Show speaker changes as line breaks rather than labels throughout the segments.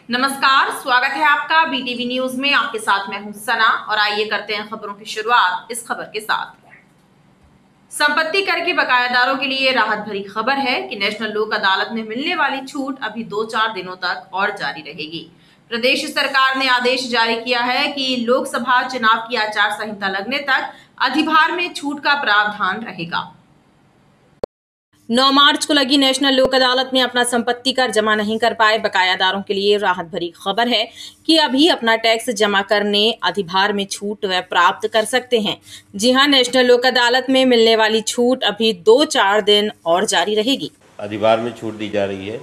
नमस्कार, स्वागत है आपका बीटीवी न्यूज में। आपके साथ मैं हूं सना और आइए करते हैं खबरों की शुरुआत इस खबर के साथ। संपत्ति कर के बकायादारों के लिए राहत भरी खबर है कि नेशनल लोक अदालत में मिलने वाली छूट अभी 2-4 दिनों तक और जारी रहेगी। प्रदेश सरकार ने आदेश जारी किया है कि लोकसभा चुनाव की आचार संहिता लगने तक अधिभार में छूट का प्रावधान रहेगा। 9 मार्च को लगी नेशनल लोक अदालत में अपना संपत्ति कर जमा नहीं कर पाए बकायादारों के लिए राहत भरी खबर है कि अभी अपना टैक्स जमा करने अधिभार में छूट वे प्राप्त कर सकते हैं। जी हां, नेशनल लोक अदालत में मिलने वाली छूट अभी 2-4 दिन और जारी रहेगी।
अधिभार में छूट दी जा रही है।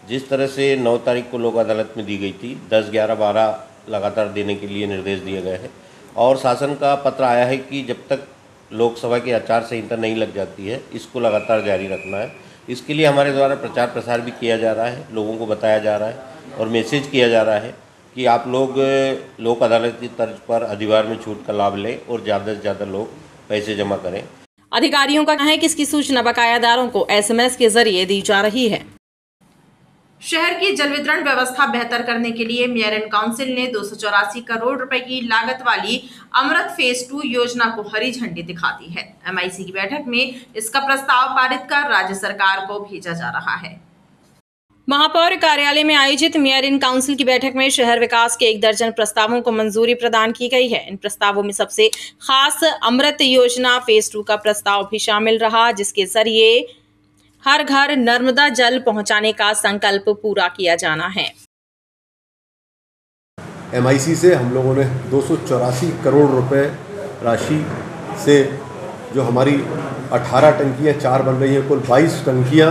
जिस तरह से 9 तारीख को लोक अदालत में दी गई थी, 10, 11, 12 लगातार देने के लिए निर्देश दिए गए हैं और शासन का पत्र आया है कि जब तक लोकसभा की आचार संहिता नहीं लग जाती है, इसको लगातार जारी रखना है। इसके लिए हमारे द्वारा प्रचार प्रसार भी किया जा रहा है, लोगों को बताया जा रहा है और मैसेज किया जा रहा है कि आप लोग लोक अदालत की तर्ज पर अधिभार में छूट का लाभ लें और ज़्यादा से ज़्यादा लोग पैसे जमा करें।
अधिकारियों का कहना है कि इसकी सूचना बकायादारों को SMS के जरिए दी जा रही है। शहर की जल वितरण व्यवस्था बेहतर करने के लिए मेयर एंड काउंसिल ने 284 करोड़ रुपए की लागत वाली अमृत फेज 2 योजना को हरी झंडी दिखा दी है। MIC की बैठक में इसका प्रस्ताव पारित कर राज्य सरकार को भेजा जा रहा है। महापौर कार्यालय में आयोजित मेयर इन काउंसिल की बैठक में शहर विकास के 1 दर्जन प्रस्तावों को मंजूरी प्रदान की गई है। इन प्रस्तावों में सबसे खास अमृत योजना फेज 2 का प्रस्ताव भी शामिल रहा, जिसके जरिए हर घर नर्मदा जल पहुंचाने का संकल्प पूरा किया जाना है।
MIC से हम लोगों ने 284 करोड़ रुपए राशि से जो हमारी 18 टंकियां 4 बन रही हैं, कुल 22 टंकियां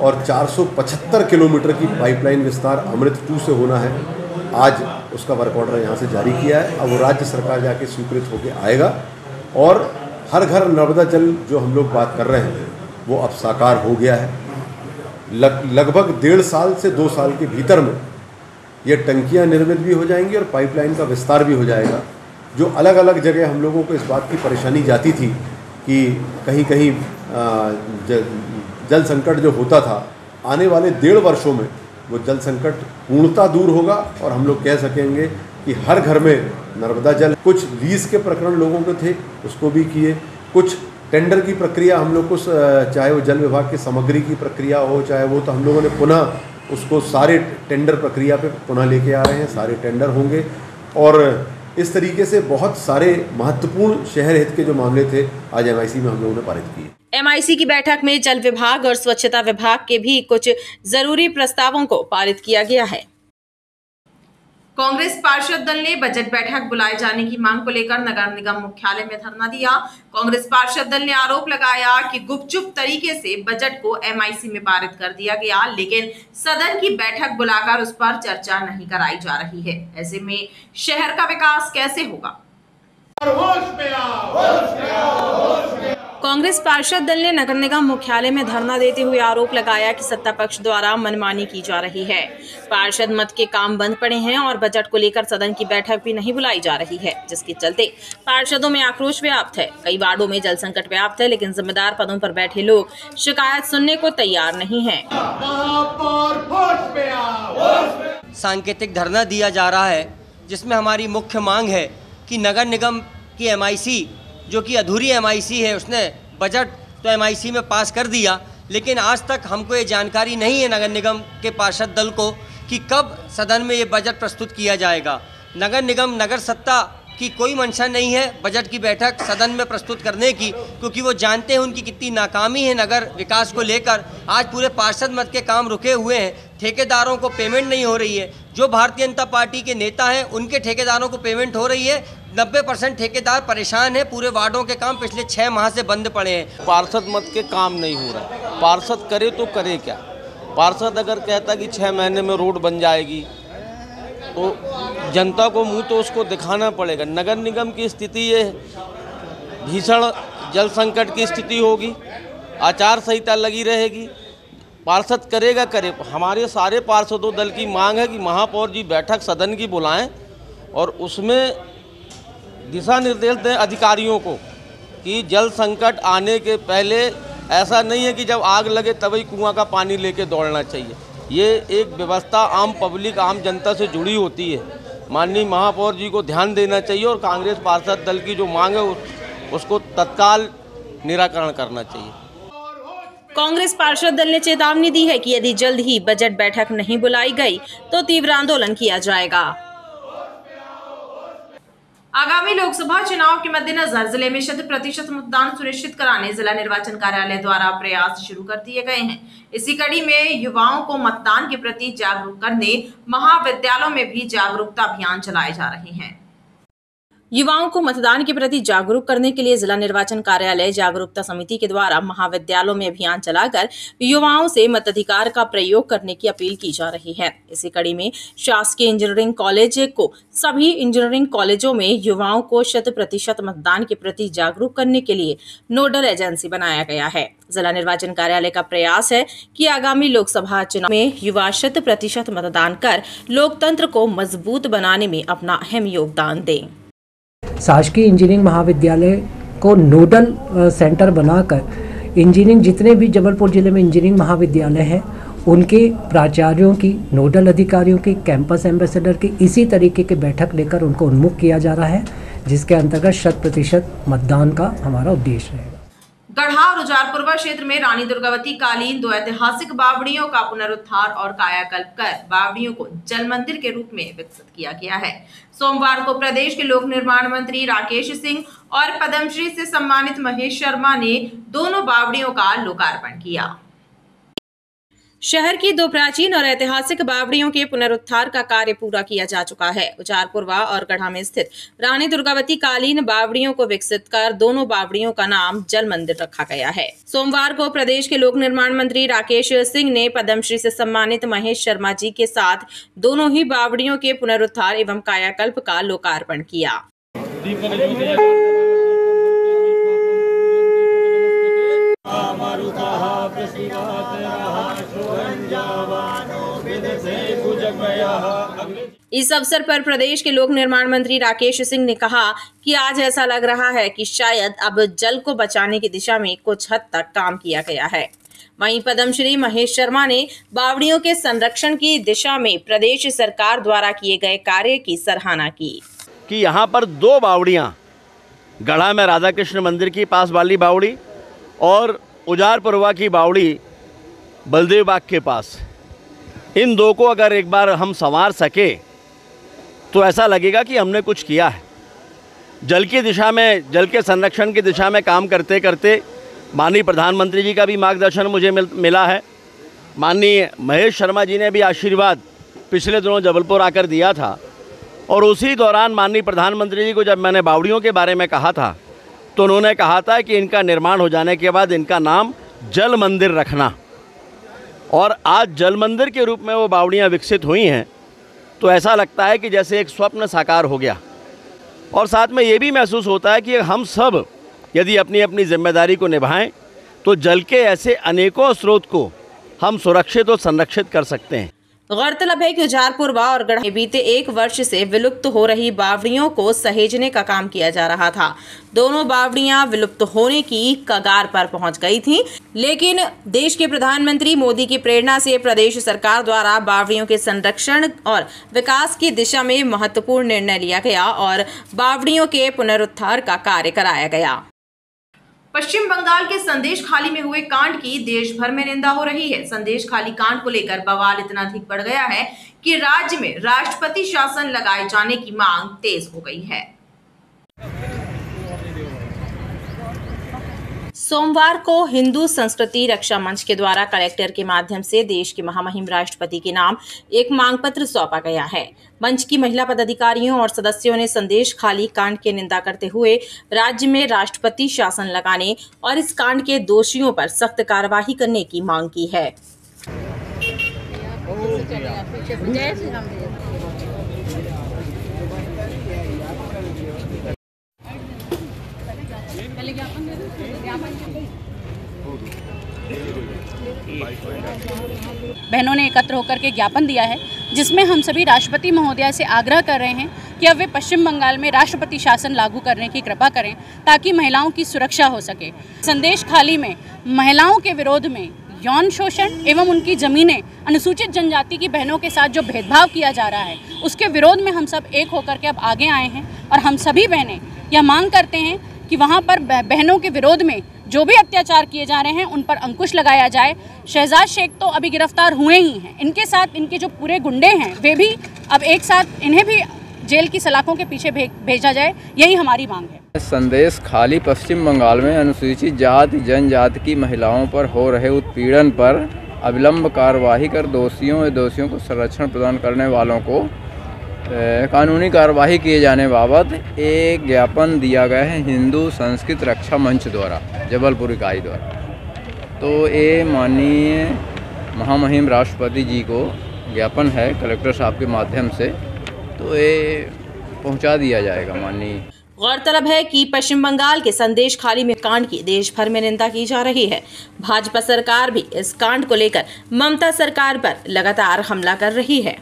और 475 किलोमीटर की पाइपलाइन विस्तार अमृत 2 से होना है। आज उसका वर्क ऑर्डर यहाँ से जारी किया है। अब वो राज्य सरकार जाके स्वीकृत होकर आएगा और हर घर नर्मदा जल जो हम लोग बात कर रहे हैं वो अब साकार हो गया है। लगभग 1.5 साल से 2 साल के भीतर में ये टंकियां निर्मित भी हो जाएंगी और पाइपलाइन का विस्तार भी हो जाएगा। जो अलग अलग जगह हम लोगों को इस बात की परेशानी जाती थी कि कहीं कहीं जल संकट जो होता था, आने वाले 1.5 वर्षों में वो जल संकट पूर्णतः दूर होगा और हम लोग कह सकेंगे कि हर घर में नर्मदा जल। कुछ लीज के प्रकरण लोगों के थे, उसको भी किए। कुछ टेंडर की प्रक्रिया हम लोग को, चाहे वो जल विभाग की सामग्री की प्रक्रिया हो, चाहे वो, तो हम लोगों ने पुनः उसको सारे टेंडर प्रक्रिया पे पुनः लेके आ रहे हैं। सारे टेंडर होंगे और इस तरीके से बहुत सारे महत्वपूर्ण शहर हित के जो मामले थे आज MIC में हम लोगों ने पारित किए।
MIC की बैठक में जल विभाग और स्वच्छता विभाग के भी कुछ जरूरी प्रस्तावों को पारित किया गया है। कांग्रेस पार्षद दल ने बजट बैठक बुलाए जाने की मांग को लेकर नगर निगम मुख्यालय में धरना दिया। कांग्रेस पार्षद दल ने आरोप लगाया कि गुपचुप तरीके से बजट को MIC में पारित कर दिया गया, लेकिन सदन की बैठक बुलाकर उस पर चर्चा नहीं कराई जा रही है। ऐसे में शहर का विकास कैसे होगा? कांग्रेस पार्षद दल ने नगर निगम मुख्यालय में धरना देते हुए आरोप लगाया कि सत्ता पक्ष द्वारा मनमानी की जा रही है। पार्षद मत के काम बंद पड़े हैं और बजट को लेकर सदन की बैठक भी नहीं बुलाई जा रही है, जिसके चलते पार्षदों में आक्रोश व्याप्त है। कई वार्डों में जल संकट व्याप्त है, लेकिन जिम्मेदार पदों पर बैठे लोग शिकायत सुनने को तैयार नहीं है।
सांकेतिक धरना दिया जा रहा है, जिसमें हमारी मुख्य मांग है कि नगर निगम की MIC जो कि अधूरी MIC है, उसने बजट तो MIC में पास कर दिया, लेकिन आज तक हमको ये जानकारी नहीं है नगर निगम के पार्षद दल को कि कब सदन में ये बजट प्रस्तुत किया जाएगा। नगर निगम नगर सत्ता की कोई मंशा नहीं है बजट की बैठक सदन में प्रस्तुत करने की, क्योंकि वो जानते हैं उनकी कितनी नाकामी है नगर विकास को लेकर। आज पूरे पार्षद मत के काम रुके हुए हैं, ठेकेदारों को पेमेंट नहीं हो रही है। जो भारतीय जनता पार्टी के नेता हैं उनके ठेकेदारों को पेमेंट हो रही है, 90% ठेकेदार परेशान है। पूरे वार्डों के काम पिछले 6 माह से बंद पड़े हैं।
पार्षद मत के काम नहीं हो रहा है। पार्षद करे तो करे क्या? पार्षद अगर कहता कि 6 महीने में रोड बन जाएगी तो जनता को मुंह तो उसको दिखाना पड़ेगा। नगर निगम की स्थिति ये भीषण जल संकट की स्थिति होगी, आचार संहिता लगी रहेगी, पार्षद करेगा करे। हमारे सारे पार्षदों दल की मांग है कि महापौर जी बैठक सदन की बुलाएं और उसमें दिशा निर्देश दें अधिकारियों को कि जल संकट आने के पहले ऐसा नहीं है कि जब आग लगे तभी कुआं का पानी लेके दौड़ना चाहिए। ये एक व्यवस्था आम पब्लिक, आम जनता से जुड़ी होती है। माननीय महापौर जी को ध्यान देना चाहिए और कांग्रेस पार्षद दल की जो मांग है उसको तत्काल निराकरण करना चाहिए।
कांग्रेस पार्षद दल ने चेतावनी दी है कि यदि जल्द ही बजट बैठक नहीं बुलाई गई तो तीव्र आंदोलन किया जाएगा। आगामी लोकसभा चुनाव के मद्देनजर जिले में 100% मतदान सुनिश्चित कराने जिला निर्वाचन कार्यालय द्वारा प्रयास शुरू कर दिए गए हैं। इसी कड़ी में युवाओं को मतदान के प्रति जागरूक करने महाविद्यालयों में भी जागरूकता अभियान चलाए जा रहे हैं। युवाओं को मतदान के प्रति जागरूक करने के लिए जिला निर्वाचन कार्यालय जागरूकता समिति के द्वारा महाविद्यालयों में अभियान चलाकर युवाओं से मताधिकार का प्रयोग करने की अपील की जा रही है। इसी कड़ी में शासकीय इंजीनियरिंग कॉलेज को सभी इंजीनियरिंग कॉलेजों में युवाओं को 100% मतदान के प्रति जागरूक करने के लिए नोडल एजेंसी बनाया गया है। जिला निर्वाचन कार्यालय का प्रयास है कि आगामी लोकसभा चुनाव में युवा 100% मतदान कर लोकतंत्र को मजबूत बनाने में अपना अहम योगदान दें।
शासकीय इंजीनियरिंग महाविद्यालय को नोडल सेंटर बनाकर इंजीनियरिंग जितने भी जबलपुर जिले में इंजीनियरिंग महाविद्यालय हैं उनके प्राचार्यों की, नोडल अधिकारियों की, कैंपस एम्बेसडर की इसी तरीके की बैठक लेकर उनको उन्मुख किया जा रहा है, जिसके अंतर्गत 100% मतदान का हमारा उद्देश्य है।
गढ़ा और उजारपुरवा क्षेत्र में रानी दुर्गावती कालीन 2 ऐतिहासिक बावड़ियों का पुनरुद्धार और कायाकल्प कर बावड़ियों को जल मंदिर के रूप में विकसित किया गया है। सोमवार को प्रदेश के लोक निर्माण मंत्री राकेश सिंह और पद्मश्री से सम्मानित महेश शर्मा ने दोनों बावड़ियों का लोकार्पण किया। शहर की 2 प्राचीन और ऐतिहासिक बावड़ियों के पुनरुद्धार का कार्य पूरा किया जा चुका है। उजारपुरवा और गढ़ा में स्थित रानी दुर्गावती कालीन बावड़ियों को विकसित कर दोनों बावड़ियों का नाम जल मंदिर रखा गया है। सोमवार को प्रदेश के लोक निर्माण मंत्री राकेश सिंह ने पद्मश्री से सम्मानित महेश शर्मा जी के साथ दोनों ही बावड़ियों के पुनरुद्धार एवं कायाकल्प का लोकार्पण किया। इस अवसर पर प्रदेश के लोक निर्माण मंत्री राकेश सिंह ने कहा कि आज ऐसा लग रहा है कि शायद अब जल को बचाने की दिशा में कुछ हद तक काम किया गया है। वहीं पद्मश्री महेश शर्मा ने बावड़ियों के संरक्षण की दिशा में प्रदेश सरकार द्वारा किए गए कार्य की सराहना की।
कि यहाँ पर 2 बावड़ियाँ, गढ़ा में राधा कृष्ण मंदिर की पास वाली बावड़ी और उजारपुरवा की बावड़ी बलदेव बाग के पास, इन 2 को अगर एक बार हम संवार सके तो ऐसा लगेगा कि हमने कुछ किया है। जल की दिशा में, जल के संरक्षण की दिशा में काम करते करते माननीय प्रधानमंत्री जी का भी मार्गदर्शन मुझे मिला है। माननीय महेश शर्मा जी ने भी आशीर्वाद पिछले दिनों जबलपुर आकर दिया था और उसी दौरान माननीय प्रधानमंत्री जी को जब मैंने बावड़ियों के बारे में कहा था तो उन्होंने कहा था कि इनका निर्माण हो जाने के बाद इनका नाम जल मंदिर रखना। और आज जल मंदिर के रूप में वो बावड़ियाँ विकसित हुई हैं तो ऐसा लगता है कि जैसे एक स्वप्न साकार हो गया। और साथ में ये भी महसूस होता है कि हम सब यदि अपनी अपनी जिम्मेदारी को निभाएं तो जल के ऐसे अनेकों स्रोत को हम सुरक्षित और संरक्षित कर सकते हैं।
गौरतलब है कि उजारपुरवा और गढ़ा में बीते 1 वर्ष से विलुप्त हो रही बावड़ियों को सहेजने का काम किया जा रहा था। दोनों बावड़ियां विलुप्त होने की कगार पर पहुंच गई थीं, लेकिन देश के प्रधानमंत्री मोदी की प्रेरणा से प्रदेश सरकार द्वारा बावड़ियों के संरक्षण और विकास की दिशा में महत्वपूर्ण निर्णय लिया गया और बावड़ियों के पुनरुद्धार का कार्य कराया गया। पश्चिम बंगाल के संदेश खाली में हुए कांड की देश भर में निंदा हो रही है। संदेश खाली कांड को लेकर बवाल इतना अधिक बढ़ गया है कि राज्य में राष्ट्रपति शासन लगाए जाने की मांग तेज हो गई है। सोमवार को हिंदू संस्कृति रक्षा मंच के द्वारा कलेक्टर के माध्यम से देश के महामहिम राष्ट्रपति के नाम एक मांग पत्र सौंपा गया है। मंच की महिला पदाधिकारियों और सदस्यों ने संदेश खाली कांड की निंदा करते हुए राज्य में राष्ट्रपति शासन लगाने और इस कांड के दोषियों पर सख्त कार्रवाई करने की मांग की है।
बहनों ने एकत्र होकर के ज्ञापन दिया है जिसमें हम सभी राष्ट्रपति महोदया से आग्रह कर रहे हैं कि अब वे पश्चिम बंगाल में राष्ट्रपति शासन लागू करने की कृपा करें ताकि महिलाओं की सुरक्षा हो सके। संदेश खाली में महिलाओं के विरोध में यौन शोषण एवं उनकी ज़मीनें अनुसूचित जनजाति की बहनों के साथ जो भेदभाव किया जा रहा है, उसके विरोध में हम सब एक होकर के अब आगे आए हैं और हम सभी बहनें यह मांग करते हैं कि वहाँ पर बहनों के विरोध में जो भी अत्याचार किए जा रहे हैं उन पर अंकुश लगाया जाए। शहजाद शेख तो अभी गिरफ्तार हुए ही हैं, इनके साथ इनके जो पूरे गुंडे हैं वे भी अब एक साथ, इन्हें भी जेल की सलाखों के पीछे भेजा जाए, यही हमारी मांग है।
संदेश खाली पश्चिम बंगाल में अनुसूचित जाति जनजाति की महिलाओं पर हो रहे उत्पीड़न पर अविलंब कार्यवाही कर दोषियों को संरक्षण प्रदान करने वालों को कानूनी कार्यवाही किए जाने बाबत एक ज्ञापन दिया गया है हिंदू संस्कृत रक्षा मंच द्वारा, जबलपुर इकाई द्वारा। तो ये माननीय महामहिम राष्ट्रपति जी को ज्ञापन है कलेक्टर साहब के माध्यम से, तो ये पहुंचा दिया जाएगा माननीय।
गौरतलब है कि पश्चिम बंगाल के संदेश खाली में कांड की देश भर में निंदा की जा रही है। भाजपा सरकार भी इस कांड को लेकर ममता सरकार पर लगातार हमला कर रही है।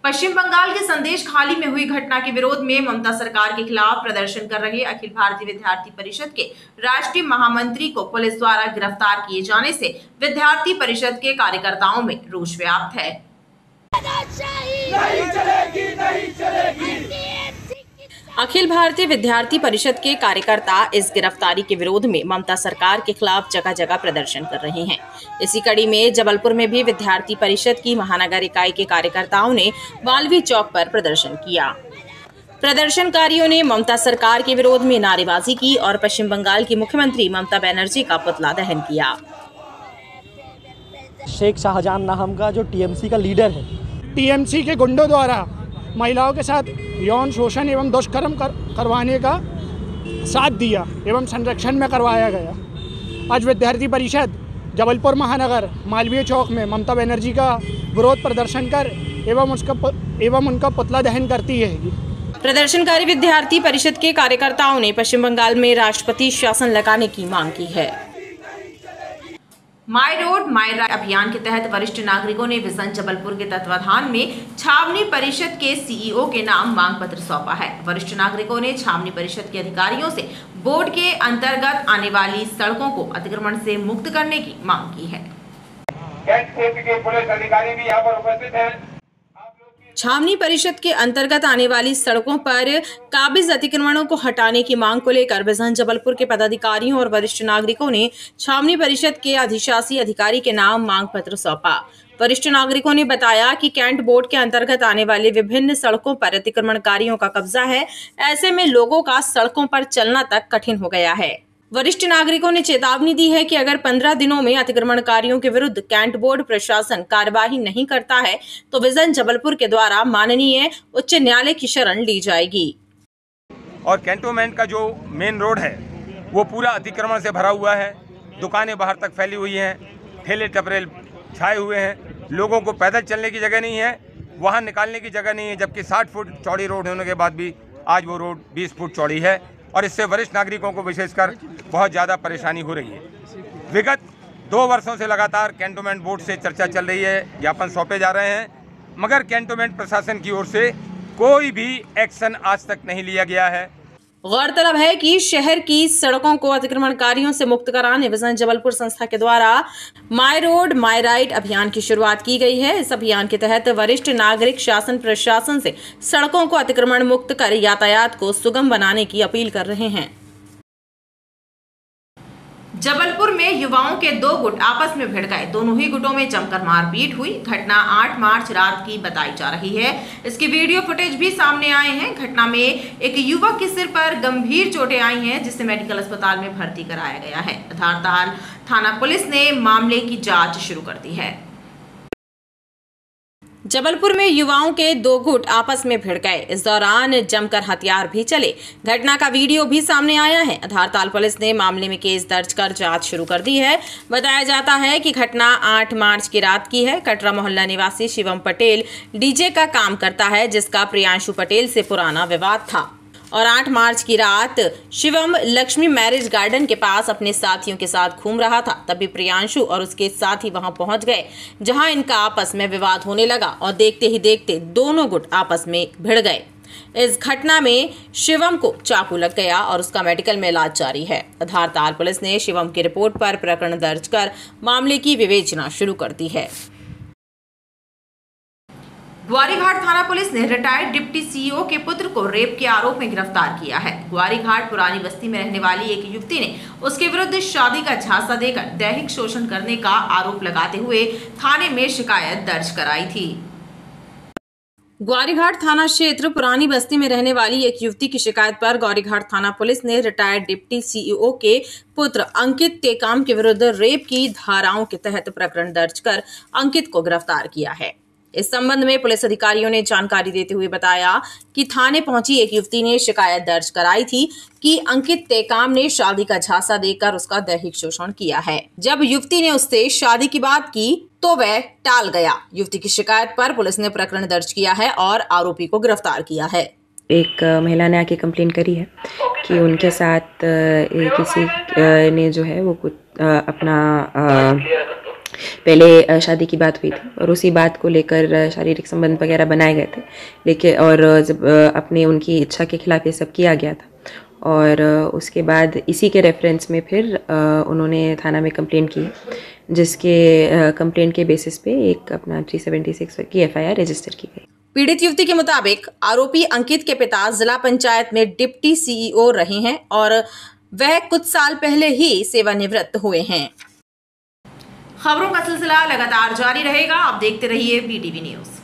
पश्चिम बंगाल के संदेश खाली में हुई घटना के विरोध में ममता सरकार के खिलाफ प्रदर्शन कर रहे अखिल भारतीय विद्यार्थी परिषद के राष्ट्रीय महामंत्री को पुलिस द्वारा गिरफ्तार किए जाने से विद्यार्थी परिषद के कार्यकर्ताओं में रोष व्याप्त है। नहीं चलेगी, नहीं चलेगी। अखिल भारतीय विद्यार्थी परिषद के कार्यकर्ता इस गिरफ्तारी के विरोध में ममता सरकार के खिलाफ जगह जगह प्रदर्शन कर रहे हैं। इसी कड़ी में जबलपुर में भी विद्यार्थी परिषद की महानगर इकाई के कार्यकर्ताओं ने मालवीय चौक पर प्रदर्शन किया। प्रदर्शनकारियों ने ममता सरकार के विरोध में नारेबाजी की और पश्चिम बंगाल की मुख्यमंत्री ममता बनर्जी का पुतला दहन किया।
शेख शाहजहां नाम का जो टीएमसी का लीडर है,
टीएमसी के गुंडों द्वारा महिलाओं के साथ यौन शोषण एवं दुष्कर्म करवाने का साथ दिया एवं संरक्षण में करवाया गया। आज विद्यार्थी परिषद जबलपुर महानगर मालवीय चौक में ममता बनर्जी का विरोध प्रदर्शन कर एवं उनका पुतला दहन करती है।
प्रदर्शनकारी विद्यार्थी परिषद के कार्यकर्ताओं ने पश्चिम बंगाल में राष्ट्रपति शासन लगाने की मांग की है। माई रोड माई राइट अभियान के तहत वरिष्ठ नागरिकों ने विजन जबलपुर के तत्वाधान में छावनी परिषद के सीईओ के नाम मांग पत्र सौंपा है। वरिष्ठ नागरिकों ने छावनी परिषद के अधिकारियों से बोर्ड के अंतर्गत आने वाली सड़कों को अतिक्रमण से मुक्त करने की मांग की है।
कैंट क्षेत्र के पुलिस अधिकारी भी यहाँ पर उपस्थित हैं।
छावनी परिषद के अंतर्गत आने वाली सड़कों पर काबिज अतिक्रमणों को हटाने की मांग को लेकर विजन जबलपुर के पदाधिकारियों और वरिष्ठ नागरिकों ने छावनी परिषद के अधिशासी अधिकारी के नाम मांग पत्र सौंपा। वरिष्ठ नागरिकों ने बताया कि कैंट बोर्ड के अंतर्गत आने वाली विभिन्न सड़कों पर अतिक्रमणकारियों का कब्जा है। ऐसे में लोगों का सड़कों पर चलना तक कठिन हो गया है। वरिष्ठ नागरिकों ने चेतावनी दी है कि अगर 15 दिनों में अतिक्रमणकारियों के विरुद्ध कैंट बोर्ड प्रशासन कार्यवाही नहीं करता है तो विजन जबलपुर के द्वारा माननीय उच्च न्यायालय की शरण ली जाएगी।
और कैंटोनमेंट का जो मेन रोड है वो पूरा अतिक्रमण से भरा हुआ है। दुकानें बाहर तक फैली हुई हैं, ठेले टपरे छाए हुए हैं, लोगों को पैदल चलने की जगह नहीं है, वाहन निकालने की जगह नहीं है। जबकि 60 फुट चौड़ी रोड होने के बाद भी आज वो रोड 20 फुट चौड़ी है और इससे वरिष्ठ नागरिकों को विशेषकर बहुत ज़्यादा परेशानी हो रही है। विगत 2 वर्षों से लगातार कैंटोनमेंट बोर्ड से चर्चा चल रही है, ज्ञापन सौंपे जा रहे हैं, मगर कैंटोनमेंट प्रशासन की ओर से कोई भी एक्शन आज तक नहीं लिया गया है।
गौरतलब है कि शहर की सड़कों को अतिक्रमणकारियों से मुक्त कराने विजन जबलपुर संस्था के द्वारा माई रोड माई राइट अभियान की शुरुआत की गई है। इस अभियान के तहत वरिष्ठ नागरिक शासन प्रशासन से सड़कों को अतिक्रमण मुक्त कर यातायात को सुगम बनाने की अपील कर रहे हैं। जबलपुर में युवाओं के 2 गुट आपस में भिड़ गए। दोनों ही गुटों में जमकर मारपीट हुई। घटना 8 मार्च रात की बताई जा रही है। इसकी वीडियो फुटेज भी सामने आए हैं। घटना में एक युवक के सिर पर गंभीर चोटें आई हैं, जिसे मेडिकल अस्पताल में भर्ती कराया गया है। धारताल थाना पुलिस ने मामले की जांच शुरू कर दी है। जबलपुर में युवाओं के 2 गुट आपस में भिड़ गए। इस दौरान जमकर हथियार भी चले। घटना का वीडियो भी सामने आया है। धारताल पुलिस ने मामले में केस दर्ज कर जांच शुरू कर दी है। बताया जाता है कि घटना 8 मार्च की रात की है। कटरा मोहल्ला निवासी शिवम पटेल डीजे का काम करता है, जिसका प्रियांशु पटेल से पुराना विवाद था और 8 मार्च की रात शिवम लक्ष्मी मैरिज गार्डन के पास अपने साथियों के साथ घूम रहा था। तभी प्रियांशु और उसके साथी वहां पहुंच गए, जहां इनका आपस में विवाद होने लगा और देखते ही देखते दोनों गुट आपस में भिड़ गए। इस घटना में शिवम को चाकू लग गया और उसका मेडिकल में इलाज जारी है। धारताल पुलिस ने शिवम की रिपोर्ट पर प्रकरण दर्ज कर मामले की विवेचना शुरू कर दी है। ग्वारीघाट थाना पुलिस ने रिटायर्ड डिप्टी सीईओ के पुत्र को रेप के आरोप में गिरफ्तार किया है। ग्वारीघाट पुरानी बस्ती में रहने वाली एक युवती ने उसके विरुद्ध शादी का झांसा देकर दैहिक शोषण करने का आरोप लगाते हुए थाने में शिकायत दर्ज कराई थी। ग्वारीघाट थाना क्षेत्र पुरानी बस्ती में रहने वाली एक युवती की शिकायत पर ग्वारीघाट थाना पुलिस ने रिटायर्ड डिप्टी सीईओ के पुत्र अंकित टेकाम के विरुद्ध रेप की धाराओं के तहत प्रकरण दर्ज कर अंकित को गिरफ्तार किया है। इस संबंध में पुलिस अधिकारियों ने जानकारी देते हुए बताया कि थाने पहुंची एक युवती ने शिकायत दर्ज कराई थी कि अंकित टेकाम ने शादी का झांसा देकर उसका दैहिक शोषण किया है। जब युवती ने उससे शादी की बात की तो वह टाल गया। युवती की शिकायत पर पुलिस ने प्रकरण दर्ज किया है और आरोपी को गिरफ्तार किया है।
एक महिला ने आके कंप्लेंट करी है कि उनके साथ किसी ने जो है वो कुछ अपना पहले शादी की बात हुई थी और उसी बात को लेकर शारीरिक संबंध वगैरह बनाए गए थे, लेकिन और जब अपने उनकी इच्छा के खिलाफ ये सब किया गया था और उसके बाद इसी के रेफरेंस में फिर उन्होंने थाना में कंप्लेंट की, जिसके कंप्लेंट के बेसिस पे एक अपना 376 की एफआईआर रजिस्टर की गई।
पीड़ित युवती के मुताबिक आरोपी अंकित के पिता जिला पंचायत में डिप्टी सीईओ रहे हैं और वह कुछ साल पहले ही सेवानिवृत्त हुए हैं। खबरों का सिलसिला लगातार जारी रहेगा। आप देखते रहिए BTV न्यूज़।